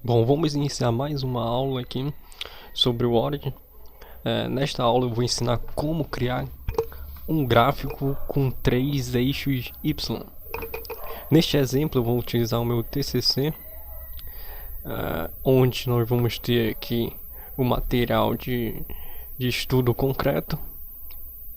Bom, vamos iniciar mais uma aula aqui sobre o Word. Nesta aula eu vou ensinar como criar um gráfico com 3 eixos Y. Neste exemplo eu vou utilizar o meu TCC, onde nós vamos ter aqui o material de estudo concreto.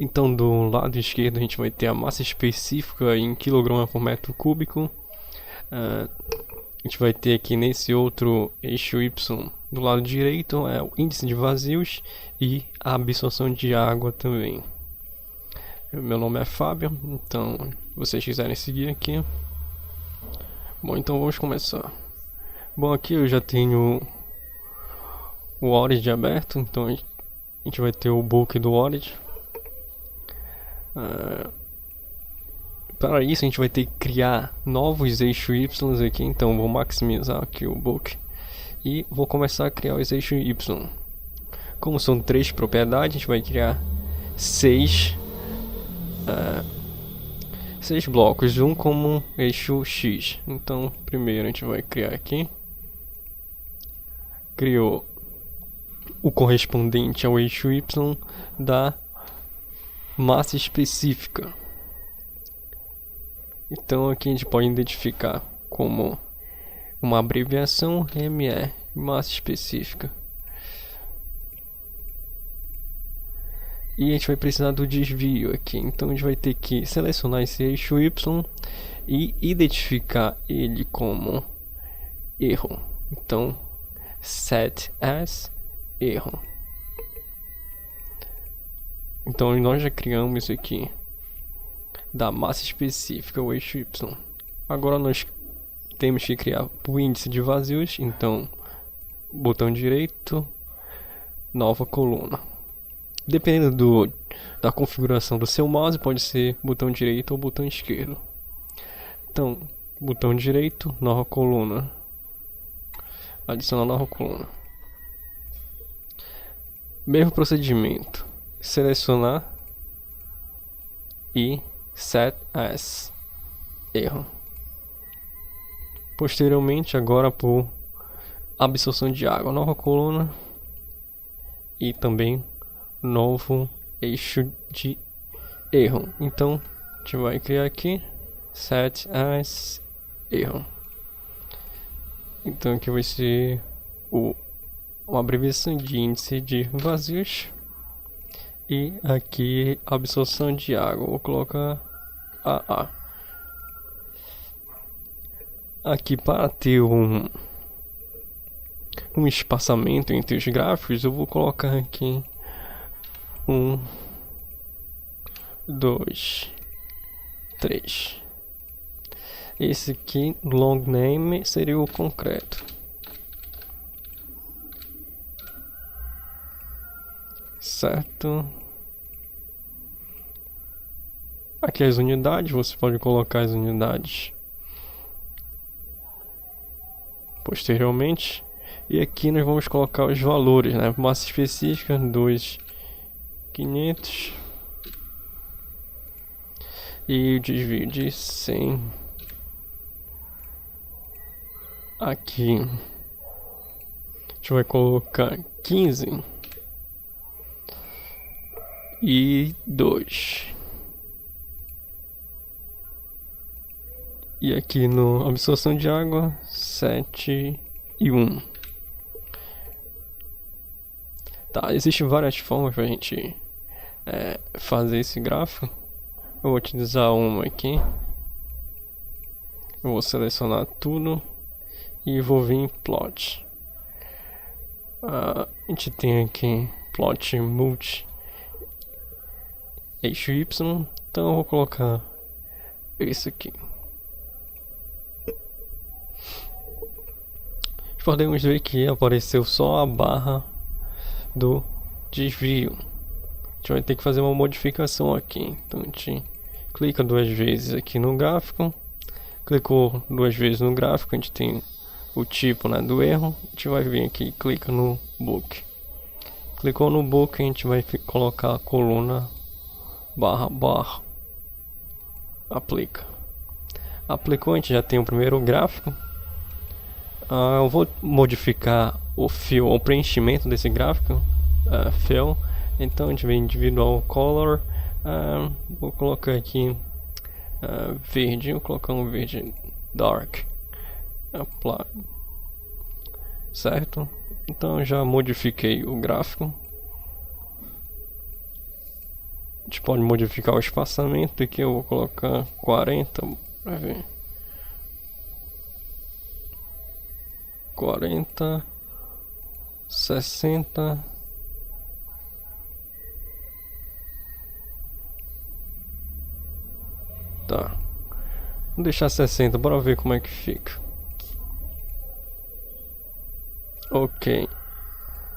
Então do lado esquerdo a gente vai ter a massa específica em quilograma por metro cúbico. A gente vai ter aqui nesse outro eixo Y do lado direito o índice de vazios e a absorção de água também. Meu nome é Fábio, então se vocês quiserem seguir aqui. Bom, então vamos começar. Bom, aqui eu já tenho o Word aberto, então a gente vai ter o book do Word. Para isso a gente vai ter que criar novos eixos Y aqui, então vou maximizar aqui o book e vou começar a criar os eixos Y. Como são 3 propriedades, a gente vai criar 6 blocos, um como eixo X. Então primeiro a gente vai criar aqui, criou o correspondente ao eixo Y da massa específica. Então aqui a gente pode identificar como uma abreviação ME, massa específica. E a gente vai precisar do desvio aqui, então a gente vai ter que selecionar esse eixo Y e identificar ele como erro. Então set as erro. Então nós já criamos isso aqui da massa específica, o eixo Y. Agora nós temos que criar o índice de vazios, então botão direito, nova coluna. Dependendo da configuração do seu mouse, pode ser botão direito ou botão esquerdo. Então, botão direito, nova coluna, adicionar nova coluna. Mesmo procedimento, selecionar e set as erro. Posteriormente, agora por absorção de água, nova coluna e também novo eixo de erro. Então a gente vai criar aqui set as erro. Então aqui vai ser uma abreviação de índice de vazios. E aqui absorção de água, vou colocar AA. Aqui para ter um espaçamento entre os gráficos, eu vou colocar aqui 1, 2, 3. Esse aqui, long name, seria o concreto. Certo? Aqui as unidades, você pode colocar as unidades posteriormente. E aqui nós vamos colocar os valores, né? Massa específica 2.500 e o desvio de 100. Aqui a gente vai colocar 15 e 2. E aqui no absorção de água 7 e 1. Tá, existem várias formas pra gente fazer esse gráfico. Eu vou utilizar uma aqui. Eu vou selecionar tudo e vou vir em plot. A gente tem aqui plot multi eixo Y, então eu vou colocar esse aqui. Podemos ver que apareceu só a barra do desvio. A gente vai ter que fazer uma modificação aqui. Então a gente clica 2 vezes aqui no gráfico. Clicou 2 vezes no gráfico, a gente tem o tipo, né, do erro. A gente vai vir aqui e clica no book. Clicou no book, a gente vai colocar a coluna barra. Aplica. Aplicou, a gente já tem o primeiro gráfico. Eu vou modificar o fill, o preenchimento desse gráfico. Fill. Então a gente vem individual color. Vou colocar aqui verde. Vou colocar um verde dark. Apply. Certo? Então já modifiquei o gráfico. A gente pode modificar o espaçamento aqui. Eu vou colocar 40 para ver. 40, 60. Tá. Vou deixar 60, bora ver como é que fica. Ok.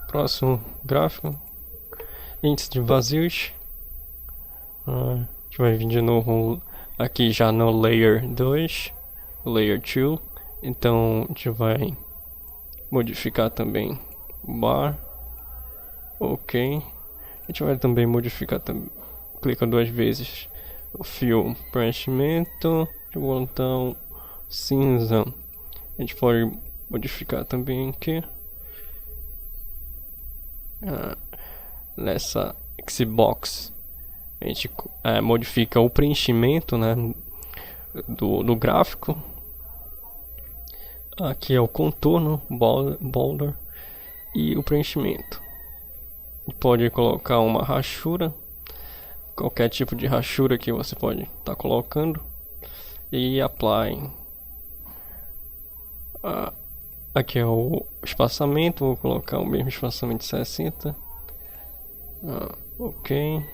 Próximo gráfico. Índice de vazios. A gente vai vir de novo aqui já no Layer 2. Layer 2. Então a gente vai modificar também o bar. Ok. A gente vai também modificar também. Clica duas vezes o fill preenchimento. Botão cinza. A gente pode modificar também aqui. Nessa Xbox a gente modifica o preenchimento, né, do gráfico. Aqui é o contorno, border e o preenchimento. Pode colocar uma rachura, qualquer tipo de rachura que você pode estar colocando, e apply. Aqui é o espaçamento, vou colocar o mesmo espaçamento de 60. Ok.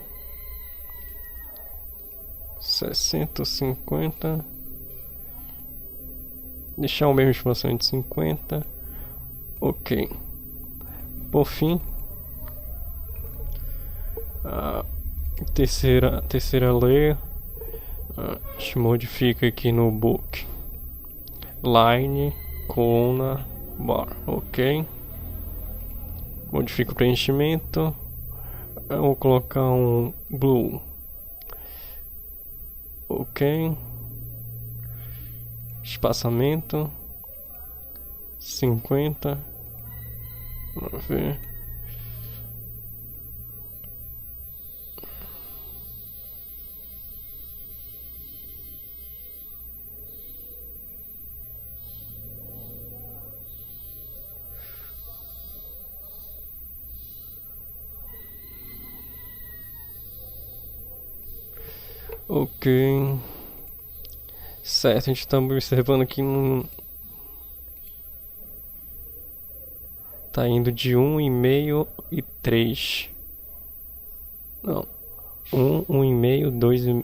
60, 50. Deixar o mesmo espaçamento de 50. Ok. Por fim, a terceira layer, a gente modifica aqui no book line, coluna, bar. Ok. Modifica o preenchimento. Eu vou colocar um blue. Ok. Espaçamento 50. Vamos ver. Ok. Certo, a gente está observando aqui no. Tá indo de 1,5 e 3. Não. 1,5,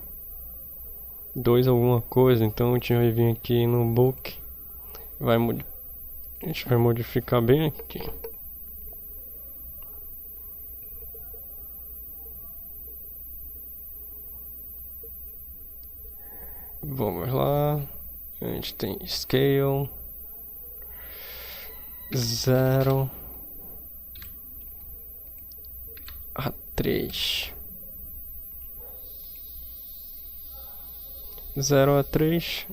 2 alguma coisa. Então a gente vai vir aqui no book. A gente vai modificar bem aqui. Vamos lá. A gente tem scale 0 a 3. 0 a 3.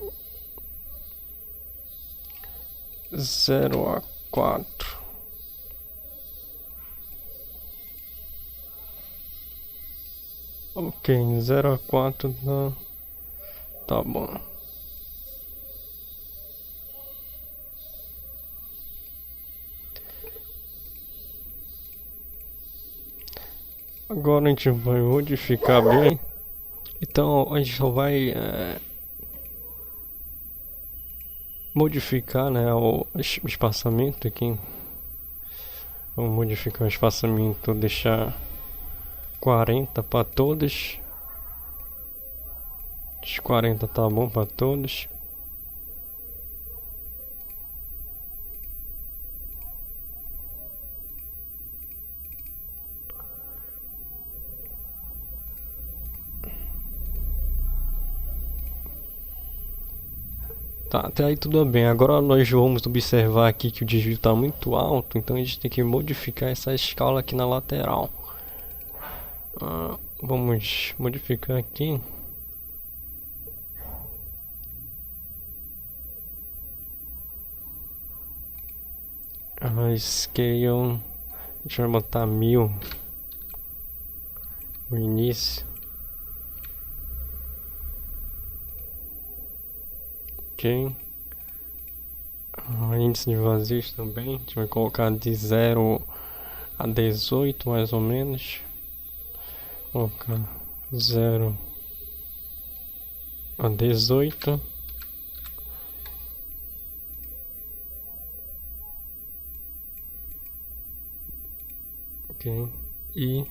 0 a 4. Ok, 0 a 4 tá bom. Agora a gente vai modificar bem. Então a gente só vai modificar, né, o espaçamento aqui. Vamos modificar o espaçamento, deixar 40 para todos. 40 tá bom para todos. Tá, até aí tudo bem. Agora nós vamos observar aqui que o desvio está muito alto, então a gente tem que modificar essa escala aqui na lateral. Vamos modificar aqui. Scale, a gente vai botar 1000 no início. Ok. Índice de vazios também, a gente vai colocar de 0 a 18 mais ou menos. Vou colocar 0 a 18. Ok. E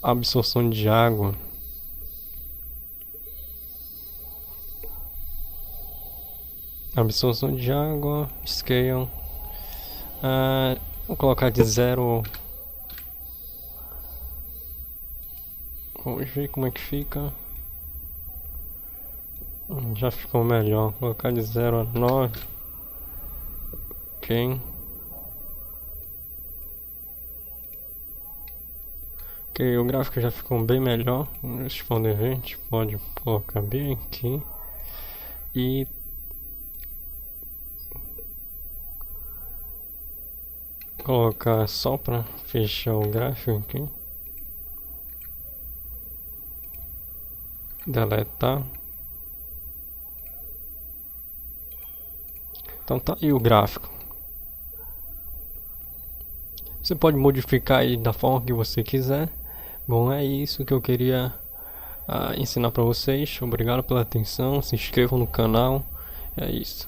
absorção de água. Absorção de água, scale. Vou colocar de 0. Vamos ver como é que fica. Já ficou melhor. Vou colocar de 0 a 9. Ok. Ok, o gráfico já ficou bem melhor. Vocês podem ver, a gente pode colocar bem aqui. E colocar só para fechar o gráfico aqui. Deletar. Então tá aí o gráfico. Você pode modificar aí da forma que você quiser. Bom, é isso que eu queria ensinar para vocês. Obrigado pela atenção. Se inscrevam no canal. É isso.